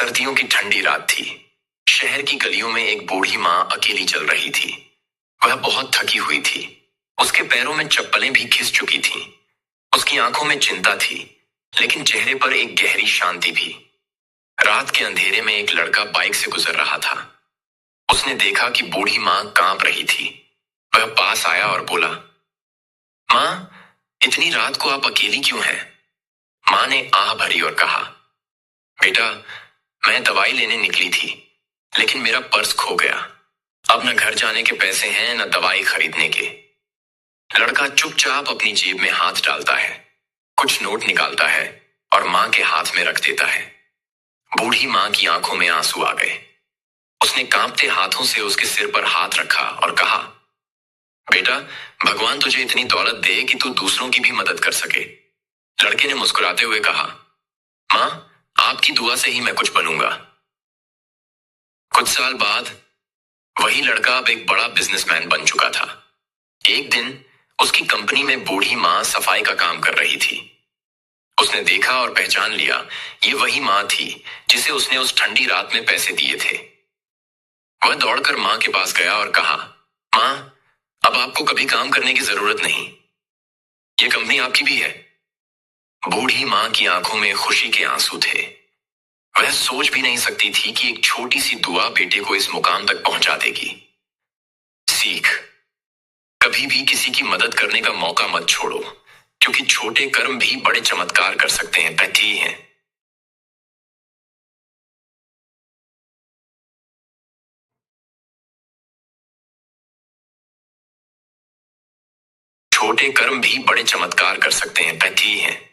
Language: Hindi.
सर्दियों की ठंडी रात थी। शहर की गलियों में एक बूढ़ी माँ अकेली चल रही थी। वह बहुत थकी हुई थी। उसके पैरों में चप्पलें भी घिस चुकी थीं। उसकी आंखों में चिंता थी, लेकिन चेहरे पर एक गहरी शांति भी। रात के अंधेरे में एक लड़का बाइक से गुजर रहा था। उसने देखा कि बूढ़ी माँ कांप रही थी। वह पास आया और बोला, माँ, इतनी रात को आप अकेली क्यों हैं? माँ ने आह भरी और कहा, बेटा, मैं दवाई लेने निकली थी, लेकिन मेरा पर्स खो गया। अब न घर जाने के पैसे हैं, न दवाई खरीदने के। लड़का चुपचाप अपनी जेब में हाथ डालता है, कुछ नोट निकालता है और माँ के हाथ में रख देता है। बूढ़ी माँ की आंखों में आंसू आ गए। उसने कांपते हाथों से उसके सिर पर हाथ रखा और कहा, बेटा, भगवान तुझे इतनी दौलत दे कि तू दूसरों की भी मदद कर सके। लड़के ने मुस्कुराते हुए कहा, माँ, आपकी दुआ से ही मैं कुछ बनूंगा। कुछ साल बाद वही लड़का अब एक बड़ा बिजनेसमैन बन चुका था। एक दिन उसकी कंपनी में बूढ़ी माँ सफाई का काम कर रही थी। उसने देखा और पहचान लिया, ये वही माँ थी जिसे उसने उस ठंडी रात में पैसे दिए थे। वह दौड़कर माँ के पास गया और कहा, माँ, अब आपको कभी काम करने की जरूरत नहीं। ये कंपनी आपकी भी है। बूढ़ी माँ की आंखों में खुशी के आंसू थे। वह सोच भी नहीं सकती थी कि एक छोटी सी दुआ बेटे को इस मुकाम तक पहुंचा देगी। सीख, कभी भी किसी की मदद करने का मौका मत छोड़ो, क्योंकि छोटे कर्म भी बड़े चमत्कार कर सकते हैं। कहती हैं, छोटे कर्म भी बड़े चमत्कार कर सकते हैं। कहती हैं।